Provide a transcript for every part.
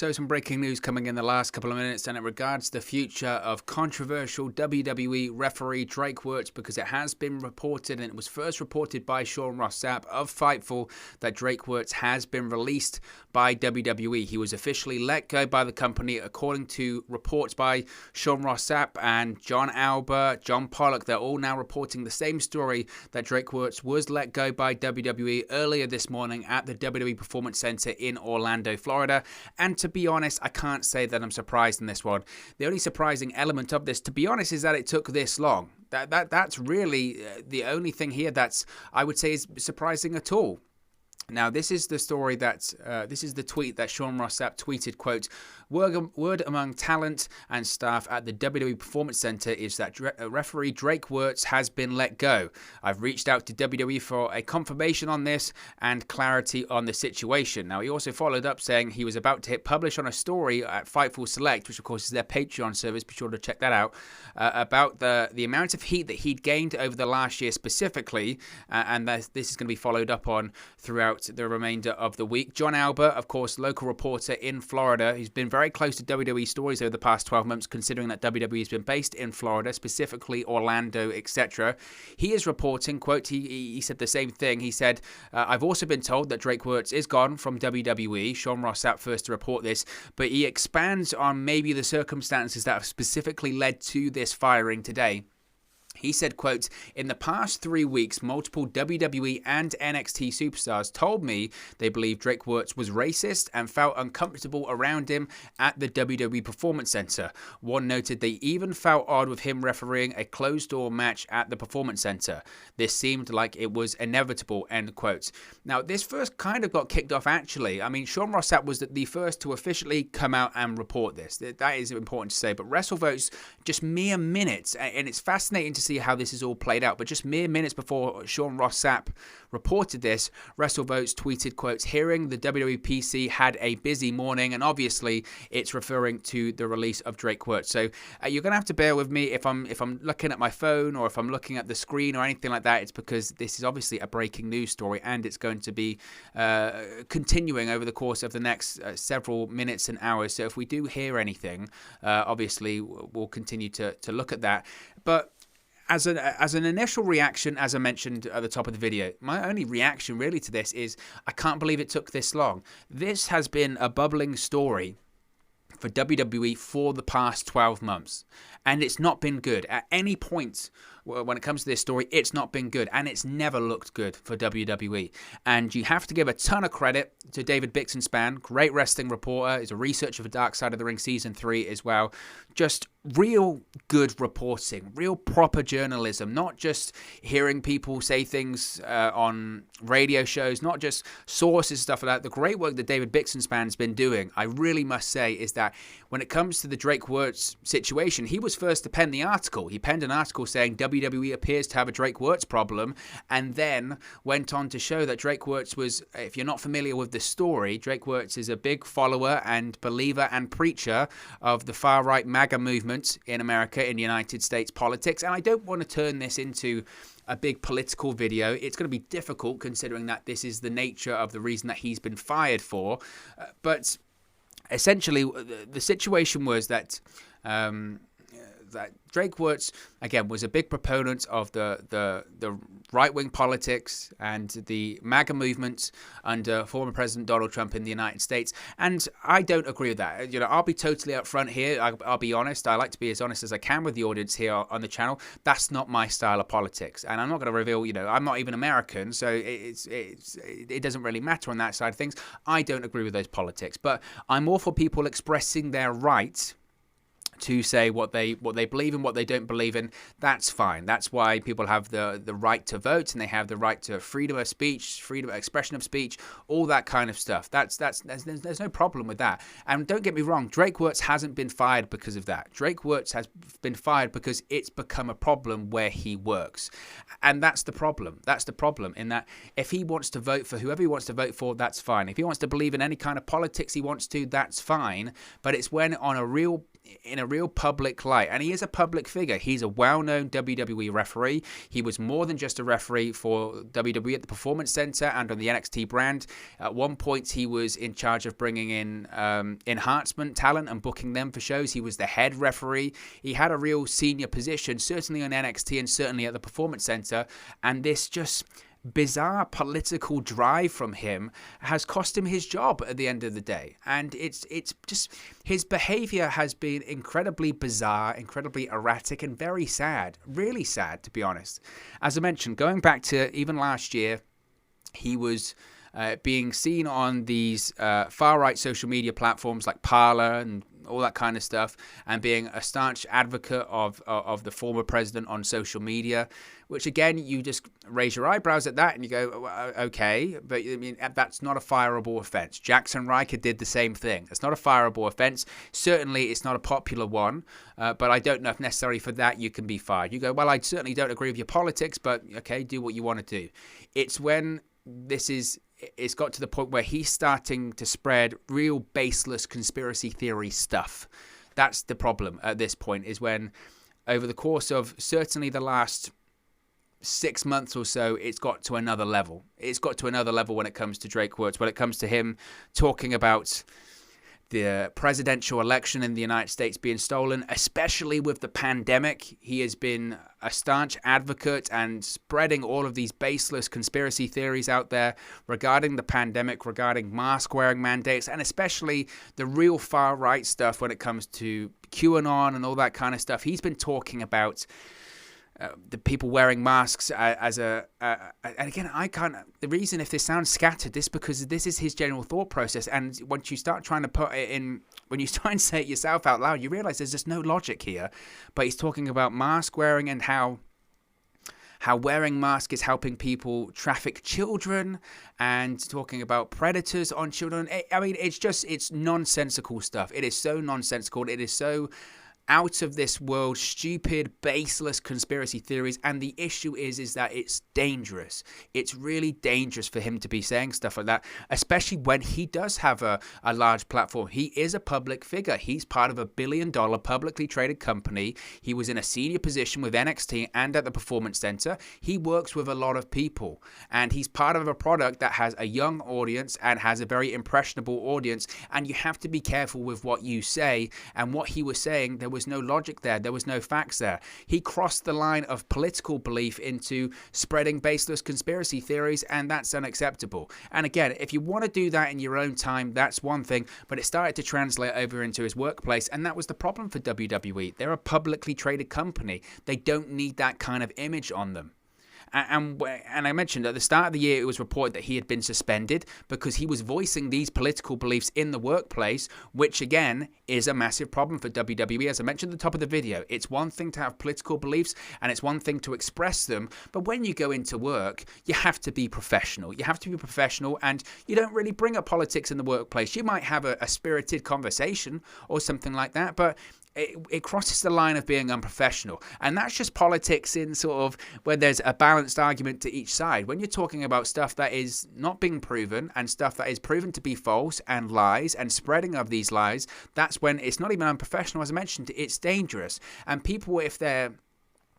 So some breaking news coming in the last couple of minutes, and it regards the future of controversial WWE referee Drake Wuertz, because it has been reported, and it was first reported by Sean Ross Sapp of Fightful, that Drake Wuertz has been released by WWE. He was officially let go by the company, according to reports by Sean Ross Sapp and John Albert, John Pollock. They're all now reporting the same story, that Drake Wuertz was let go by WWE earlier this morning at the WWE Performance Center in Orlando, Florida. And to be honest, I can't say that I'm surprised in this one. The only surprising element of this, to be honest, is that it took this long. That's really the only thing here that's, I would say, is surprising at all. Now, this is the story that, this is the tweet that Sean Ross Sapp tweeted, quote, word among talent and staff at the WWE Performance Center is that referee Drake Wuertz has been let go. I've reached out to WWE for a confirmation on this and clarity on the situation. Now, he also followed up saying he was about to hit publish on a story at Fightful Select, which of course is their Patreon service, be sure to check that out, about the amount of heat that he'd gained over the last year specifically, and this is going to be followed up on throughout the remainder of the week. John Albert, of course, local reporter in Florida, who's been very close to WWE stories over the past 12 months, considering that WWE has been based in Florida, specifically Orlando, etc. He is reporting, quote, he said the same thing. He said, I've also been told that Drake Wuertz is gone from WWE. Sean Ross Sapp first to report this, but he expands on maybe the circumstances that have specifically led to this firing today. He said, quote, in the past 3 weeks, multiple WWE and NXT superstars told me they believe Drake Wuertz was racist and felt uncomfortable around him at the WWE Performance Center. One noted they even felt odd with him refereeing a closed-door match at the Performance Center. This seemed like it was inevitable, end quote. Now, this first kind of got kicked off, actually. I mean, Sean Ross Sapp was the first to officially come out and report this. That is important to say. But WrestleVotes, just mere minutes, and it's fascinating to see how this is all played out, but just mere minutes before Sean Ross Sapp reported this, WrestleVotes tweeted, quotes, hearing the WWPC had a busy morning, and obviously it's referring to the release of Drake Wuertz. So you're gonna have to bear with me if I'm looking at my phone or if I'm looking at the screen or anything like that. It's because this is obviously a breaking news story, and it's going to be continuing over the course of the next several minutes and hours. So if we do hear anything, obviously we'll continue to look at that. But as an initial reaction, as I mentioned at the top of the video, my only reaction really to this is I can't believe it took this long. This has been a bubbling story for WWE for the past 12 months, and it's not been good. At any point when it comes to this story, it's not been good, and it's never looked good for WWE. And you have to give a ton of credit to David Bixenspan, great wrestling reporter. He's a researcher for Dark Side of the Ring Season 3 as well. Just real good reporting, real proper journalism, not just hearing people say things on radio shows, not just sources, stuff like that. The great work that David Bixenspan's been doing, I really must say, is that when it comes to the Drake Wuertz situation, he was first to pen the article. He penned an article saying WWE appears to have a Drake Wuertz problem, and then went on to show that Drake Wuertz was, if you're not familiar with the story, Drake Wuertz is a big follower and believer and preacher of the far-right MAGA movement in America, in United States politics. And I don't want to turn this into a big political video. It's going to be difficult considering that this is the nature of the reason that he's been fired for. But essentially, the situation was that that Drake Wuertz, again, was a big proponent of the right-wing politics and the MAGA movement under former President Donald Trump in the United States. And I don't agree with that. You know, I'll be totally upfront here. I'll be honest. I like to be as honest as I can with the audience here on the channel. That's not my style of politics. And I'm not going to reveal, you know, I'm not even American, so it doesn't really matter on that side of things. I don't agree with those politics. But I'm all for people expressing their right to say what they believe in, what they don't believe in. That's fine. That's why people have the right to vote, and they have the right to freedom of speech, freedom of expression of speech, all that kind of stuff. There's no problem with that. And don't get me wrong, Drake Wuertz hasn't been fired because of that. Drake Wuertz has been fired because it's become a problem where he works. And that's the problem. That's the problem, in that if he wants to vote for whoever he wants to vote for, that's fine. If he wants to believe in any kind of politics he wants to, that's fine. But it's when on a real in a real public light, and he is a public figure. He's a well-known WWE referee. He was more than just a referee for WWE at the Performance Center and on the NXT brand. At one point, he was in charge of bringing in enhancement talent and booking them for shows. He was the head referee. He had a real senior position, certainly on NXT and certainly at the Performance Center, and this just bizarre political drive from him has cost him his job at the end of the day. And it's just, his behavior has been incredibly bizarre, incredibly erratic, and very sad, really sad, to be honest. As I mentioned, going back to even last year, he was being seen on these far-right social media platforms like Parler and all that kind of stuff, and being a staunch advocate of the former president on social media, which again, you just raise your eyebrows at that and you go, okay, but I mean, that's not a fireable offense. Jackson Riker did the same thing. It's not a fireable offense. Certainly, it's not a popular one, but I don't know if necessarily for that you can be fired. You go, well, I certainly don't agree with your politics, but okay, do what you want to do. It's when it's got to the point where he's starting to spread real baseless conspiracy theory stuff. That's the problem at this point, is when over the course of certainly the last 6 months or so, it's got to another level. It's got to another level when it comes to Drake Wuertz, when it comes to him talking about the presidential election in the United States being stolen, especially with the pandemic. He has been a staunch advocate and spreading all of these baseless conspiracy theories out there regarding the pandemic, regarding mask-wearing mandates, and especially the real far-right stuff when it comes to QAnon and all that kind of stuff. He's been talking about the people wearing masks as and again, the reason if this sounds scattered, this because this is his general thought process, and once you start trying to put it in, when you try and say it yourself out loud, you realize there's just no logic here. But he's talking about mask wearing and how wearing masks is helping people traffic children, and talking about predators on children. I mean, it's nonsensical stuff. It is so nonsensical. It is so out of this world, stupid, baseless conspiracy theories. And the issue is that it's dangerous. It's really dangerous for him to be saying stuff like that, especially when he does have a large platform. He is a public figure. He's part of a $1 billion publicly traded company. He was in a senior position with NXT and at the Performance Center. He works with a lot of people, and he's part of a product that has a young audience and has a very impressionable audience. And you have to be careful with what you say. And what he was saying, there was no logic there. There was no facts there. He crossed the line of political belief into spreading baseless conspiracy theories, and that's unacceptable. And again, if you want to do that in your own time, that's one thing, but it started to translate over into his workplace, and that was the problem for WWE. They're a publicly traded company. They don't need that kind of image on them. And I mentioned at the start of the year, it was reported that he had been suspended because he was voicing these political beliefs in the workplace, which again is a massive problem for WWE. As I mentioned at the top of the video, it's one thing to have political beliefs and it's one thing to express them. But when you go into work, you have to be professional. You have to be professional, and you don't really bring up politics in the workplace. You might have a spirited conversation or something like that, but it crosses the line of being unprofessional. And that's just politics in sort of where there's a balanced argument to each side. When you're talking about stuff that is not being proven and stuff that is proven to be false and lies and spreading of these lies, that's when it's not even unprofessional. As I mentioned, it's dangerous. And people, if they're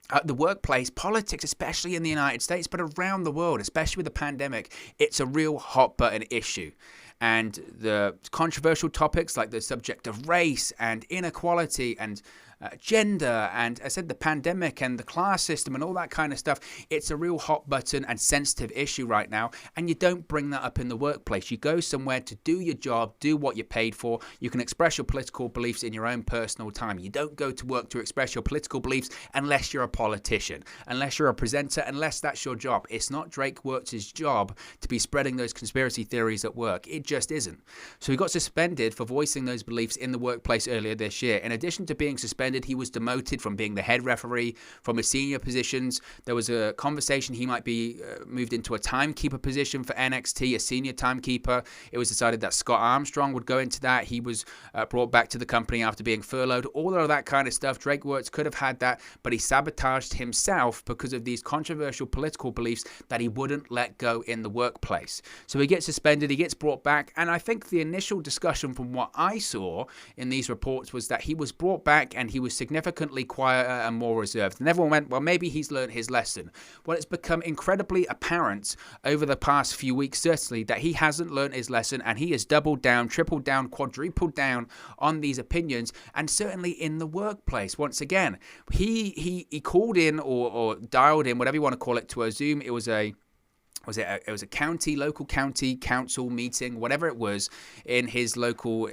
at the workplace, politics, especially in the United States, but around the world, especially with the pandemic, it's a real hot button issue. And the controversial topics like the subject of race and inequality and gender and, as I said, the pandemic and the class system and all that kind of stuff, it's a real hot button and sensitive issue right now. And you don't bring that up in the workplace. You go somewhere to do your job, do what you're paid for. You can express your political beliefs in your own personal time. You don't go to work to express your political beliefs unless you're a politician, unless you're a presenter, unless that's your job. It's not Drake Wuertz's job to be spreading those conspiracy theories at work. It just isn't. So he got suspended for voicing those beliefs in the workplace earlier this year. In addition to being suspended suspended. He was demoted from being the head referee, from his senior positions. There was a conversation he might be moved into a timekeeper position for NXT, a senior timekeeper. It was decided that Scott Armstrong would go into that. He was brought back to the company after being furloughed. All of that kind of stuff. Drake Wuertz could have had that, but he sabotaged himself because of these controversial political beliefs that he wouldn't let go in the workplace. So he gets suspended, he gets brought back, and I think the initial discussion from what I saw in these reports was that he was brought back and he was significantly quieter and more reserved. And everyone went, well, maybe he's learned his lesson. Well, it's become incredibly apparent over the past few weeks, certainly, that he hasn't learned his lesson, and he has doubled down, tripled down, quadrupled down on these opinions, and certainly in the workplace. Once again, he called in or dialed in, whatever you want to call it, to a Zoom. It was a local county council meeting, whatever it was, in his local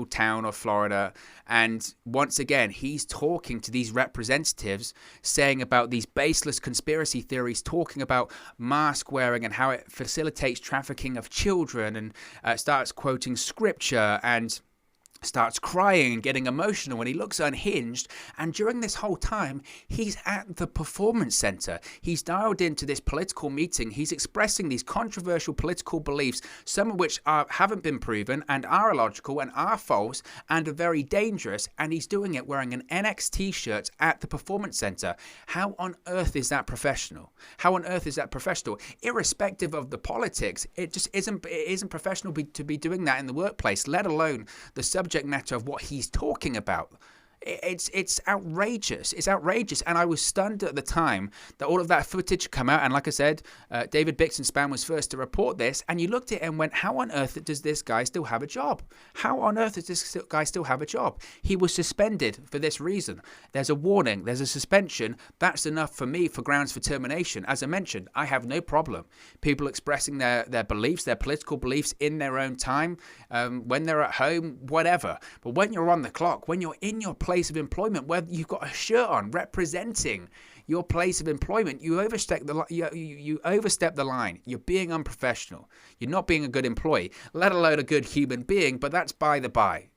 town of Florida. And once again, he's talking to these representatives, saying about these baseless conspiracy theories, talking about mask wearing and how it facilitates trafficking of children, and starts quoting scripture and starts crying and getting emotional, and he looks unhinged. And during this whole time, he's at the Performance Center. He's dialed into this political meeting. He's expressing these controversial political beliefs, some of which haven't been proven and are illogical and are false and are very dangerous. And he's doing it wearing an NXT shirt at the Performance Center. How on earth is that professional? How on earth is that professional? Irrespective of the politics, it just isn't professional to be doing that in the workplace, let alone the subject matter of what he's talking about. It's outrageous. It's outrageous. And I was stunned at the time that all of that footage come out. And like I said, David Bixenspan was first to report this. And you looked at it and went, how on earth does this guy still have a job? How on earth does this guy still have a job? He was suspended for this reason. There's a warning. There's a suspension. That's enough for me for grounds for termination. As I mentioned, I have no problem. People expressing their beliefs, their political beliefs in their own time, when they're at home, whatever. But when you're on the clock, when you're in your place of employment, where you've got a shirt on representing your place of employment, you overstep the line. You're being unprofessional. You're not being a good employee, let alone a good human being. But that's by the by.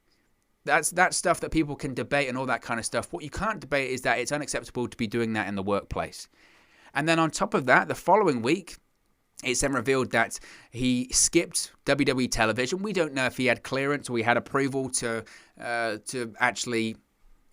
That's stuff that people can debate and all that kind of stuff. What you can't debate is that it's unacceptable to be doing that in the workplace. And then on top of that, the following week, it's then revealed that he skipped WWE television. We don't know if he had clearance or he had approval to actually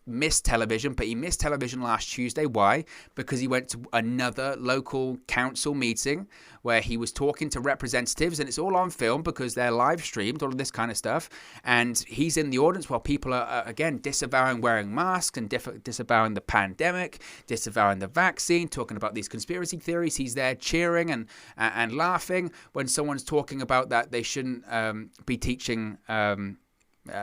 miss television, but he missed television last Tuesday. Why? Because he went to another local council meeting where he was talking to representatives, and it's all on film because they're live streamed, all of this kind of stuff. And he's in the audience while people are again disavowing wearing masks and disavowing the pandemic, disavowing the vaccine, talking about these conspiracy theories. He's there cheering and laughing when someone's talking about that they shouldn't be teaching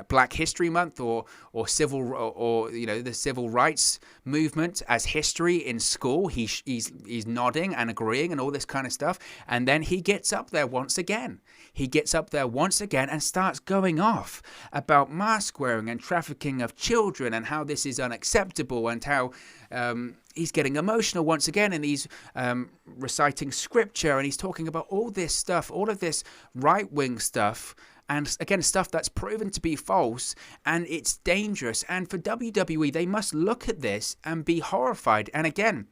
Black History Month or civil or the civil rights movement as history in school. He's nodding and agreeing and all this kind of stuff. And then he gets up there once again. And starts going off about mask wearing and trafficking of children and how this is unacceptable, and how he's getting emotional once again, and he's reciting scripture, and he's talking about all this stuff, all of this right-wing stuff. And again, stuff that's proven to be false, and it's dangerous. And for WWE, they must look at this and be horrified. And again,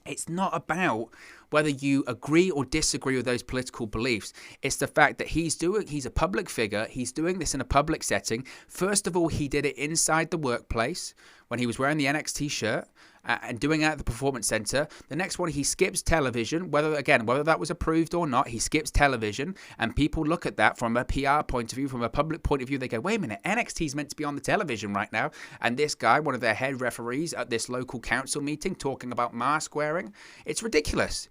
it's not about whether you agree or disagree with those political beliefs. It's the fact that he's a public figure. He's doing this in a public setting. First of all, he did it inside the workplace when he was wearing the NXT shirt and doing it at the Performance Center. The next one, he skips television, whether that was approved or not. He skips television, and people look at that from a PR point of view, from a public point of view. They go, wait a minute, NXT's meant to be on the television right now, and this guy, one of their head referees at this local council meeting, talking about mask wearing. It's ridiculous.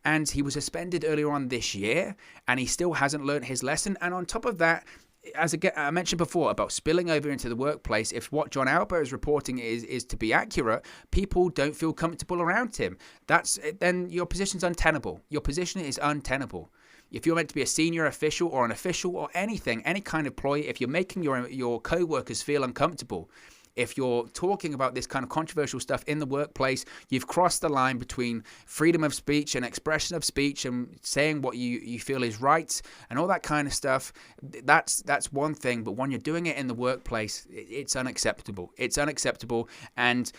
And he was suspended earlier on this year, and he still hasn't learned his lesson. And on top of that, as I mentioned before about spilling over into the workplace, if what John Alba is reporting is to be accurate, people don't feel comfortable around him. Then your position's untenable. Your position is untenable. If you're meant to be a senior official or an official or anything, any kind of employee, if you're making your co-workers feel uncomfortable, if you're talking about this kind of controversial stuff in the workplace, you've crossed the line between freedom of speech and expression of speech and saying what you feel is right and all that kind of stuff. That's one thing, but when you're doing it in the workplace, it's unacceptable. It's unacceptable, and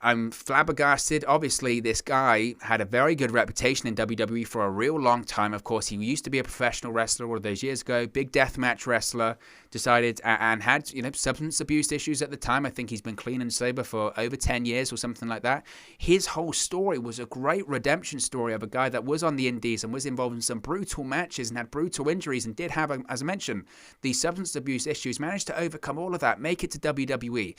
I'm flabbergasted. Obviously, this guy had a very good reputation in WWE for a real long time. Of course, he used to be a professional wrestler all those years ago, big deathmatch wrestler, decided and had, substance abuse issues at the time. I think he's been clean and sober for over 10 years or something like that. His whole story was a great redemption story of a guy that was on the indies and was involved in some brutal matches and had brutal injuries and did have, as I mentioned, these substance abuse issues, managed to overcome all of that, make it to WWE,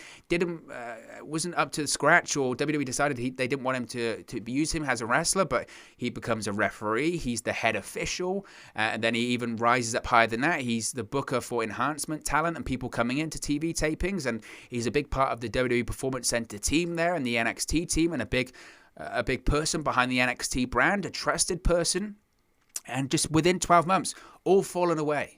wasn't up to the scratch, or WWE decided they didn't want him to use him as a wrestler, but he becomes a referee. He's the head official, and then he even rises up higher than that. He's the booker for enhancement talent and people coming into TV tapings, and he's a big part of the WWE Performance Center team there and the NXT team, and a big person behind the NXT brand, a trusted person, and just within 12 months, all fallen away.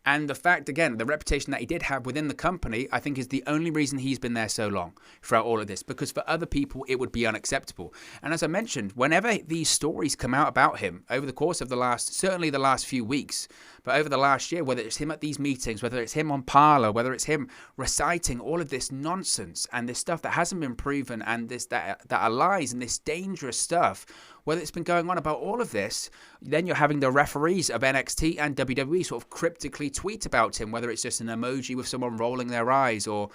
And the fact, again, the reputation that he did have within the company, I think is the only reason he's been there so long throughout all of this, because for other people, it would be unacceptable. And as I mentioned, whenever these stories come out about him over the course of certainly the last few weeks, but over the last year, whether it's him at these meetings, whether it's him on Parler, whether it's him reciting all of this nonsense and this stuff that hasn't been proven and that are lies and this dangerous stuff, whether it's been going on about all of this, then you're having the referees of NXT and WWE sort of cryptically tweet about him, whether it's just an emoji with someone rolling their eyes or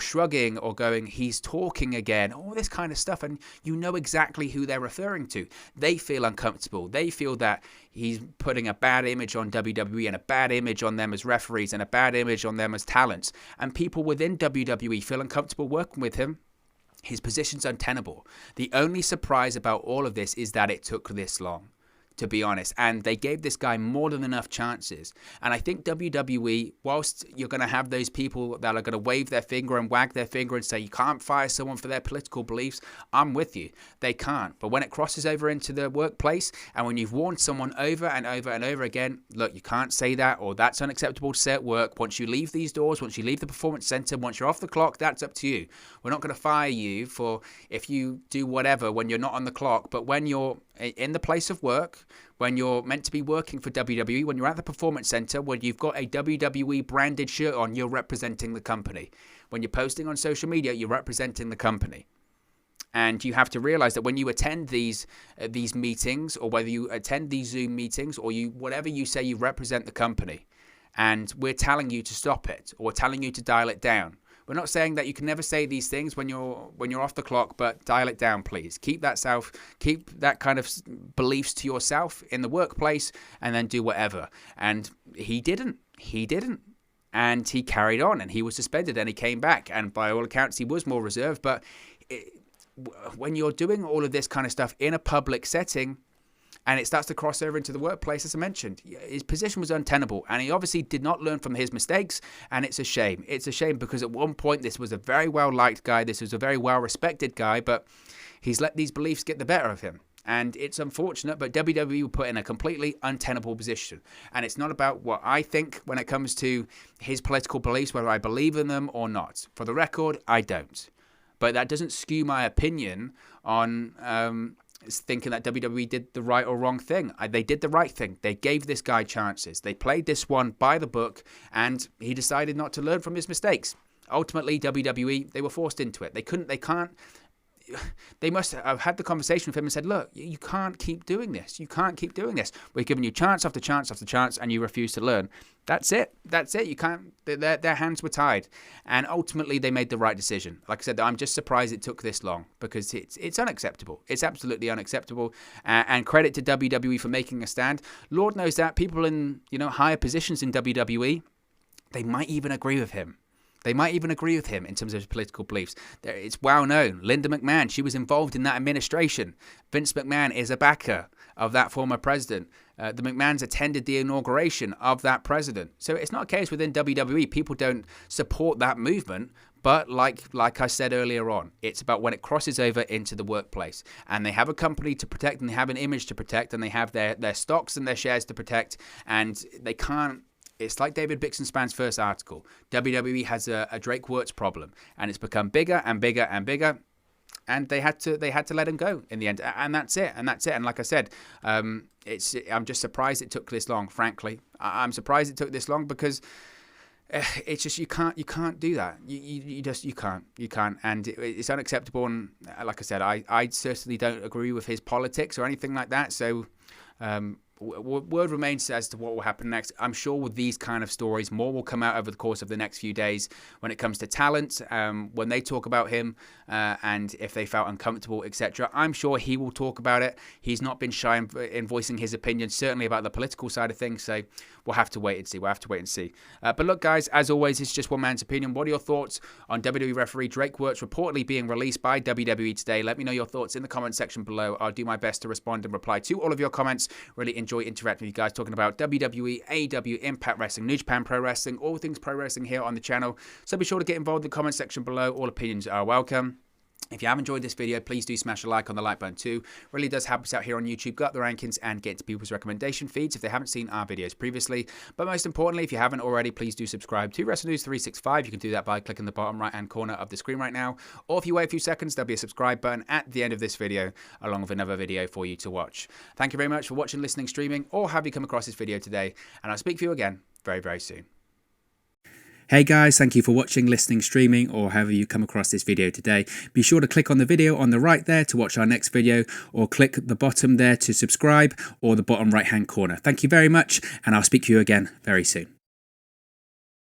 shrugging or going, he's talking again, all this kind of stuff. And you know exactly who they're referring to. They feel uncomfortable. They feel that he's putting a bad image on WWE and a bad image on them as referees and a bad image on them as talents. And people within WWE feel uncomfortable working with him. His position's untenable. The only surprise about all of this is that it took this long, to be honest. And they gave this guy more than enough chances. And I think WWE, whilst you're going to have those people that are going to wave their finger and wag their finger and say you can't fire someone for their political beliefs, I'm with you. They can't. But when it crosses over into the workplace and when you've warned someone over and over and over again, look, you can't say that, or that's unacceptable to say at work. Once you leave these doors, once you leave the Performance Center, once you're off the clock, that's up to you. We're not going to fire you for if you do whatever when you're not on the clock. But when you're in the place of work, when you're meant to be working for WWE, when you're at the Performance Center, when you've got a WWE branded shirt on, you're representing the company. When you're posting on social media, you're representing the company. And you have to realize that when you attend these meetings, or whether you attend these Zoom meetings, or whatever you say, you represent the company. And we're telling you to stop it, or telling you to dial it down. We're not saying that you can never say these things when you're off the clock, but dial it down, please. Keep that kind of beliefs to yourself in the workplace, and then do whatever. And he didn't. And he carried on, and he was suspended, and he came back. And by all accounts, he was more reserved. But when you're doing all of this kind of stuff in a public setting, and it starts to cross over into the workplace, as I mentioned, his position was untenable, and he obviously did not learn from his mistakes, and it's a shame. It's a shame because at one point this was a very well-liked guy, this was a very well-respected guy, but he's let these beliefs get the better of him. And it's unfortunate, but WWE were put in a completely untenable position. And it's not about what I think when it comes to his political beliefs, whether I believe in them or not. For the record, I don't. But that doesn't skew my opinion on thinking that WWE did the right or wrong thing. They did the right thing. They gave this guy chances. They played this one by the book, and he decided not to learn from his mistakes. Ultimately, WWE, they were forced into it. They must have had the conversation with him and said, look, you can't keep doing this. You can't keep doing this. We're giving you chance after chance after chance, and you refuse to learn. That's it. You can't. Their hands were tied. And ultimately, they made the right decision. Like I said, I'm just surprised it took this long, because it's unacceptable. It's absolutely unacceptable. And credit to WWE for making a stand. Lord knows that people in higher positions in WWE, they might even agree with him. They might even agree with him in terms of his political beliefs. It's well known. Linda McMahon, she was involved in that administration. Vince McMahon is a backer of that former president. The McMahons attended the inauguration of that president. So it's not a case within WWE. People don't support that movement. But like I said earlier on, it's about when it crosses over into the workplace. And they have a company to protect, and they have an image to protect, and they have their stocks and their shares to protect. And they can't it's like David Bixenspan's first article. WWE has a Drake Wuertz problem, and it's become bigger and bigger and bigger. And they had to let him go in the end, and that's it. And like I said, I'm just surprised it took this long. Frankly, I'm surprised it took this long because it's just you can't do that. You can't, and it's unacceptable. And like I said, I certainly don't agree with his politics or anything like that. So. Word remains as to what will happen next. I'm sure with these kind of stories, more will come out over the course of the next few days when it comes to talent, when they talk about him and if they felt uncomfortable, etc. I'm sure he will talk about it. He's not been shy in voicing his opinion, certainly about the political side of things. So we'll have to wait and see. But look, guys, as always, it's just one man's opinion. What are your thoughts on WWE referee Drake Wuertz reportedly being released by WWE today? Let me know your thoughts in the comment section below. I'll do my best to respond and reply to all of your comments. Really enjoy interacting with you guys, talking about WWE, AEW, Impact Wrestling, New Japan Pro Wrestling, all things pro wrestling here on the channel. So be sure to get involved in the comment section below. All opinions are welcome. If you have enjoyed this video, please do smash a like on the like button too. Really does help us out here on YouTube, got the rankings, and get to people's recommendation feeds if they haven't seen our videos previously. But most importantly, if you haven't already, please do subscribe to Wrestle News 365. You can do that by clicking the bottom right-hand corner of the screen right now. Or if you wait a few seconds, there'll be a subscribe button at the end of this video, along with another video for you to watch. Thank you very much for watching, listening, streaming, or have you come across this video today. And I'll speak to you again very, very soon. Hey guys, thank you for watching, listening, streaming, or however you come across this video today. Be sure to click on the video on the right there to watch our next video, or click the bottom there to subscribe, or the bottom right hand corner. Thank you very much, and I'll speak to you again very soon.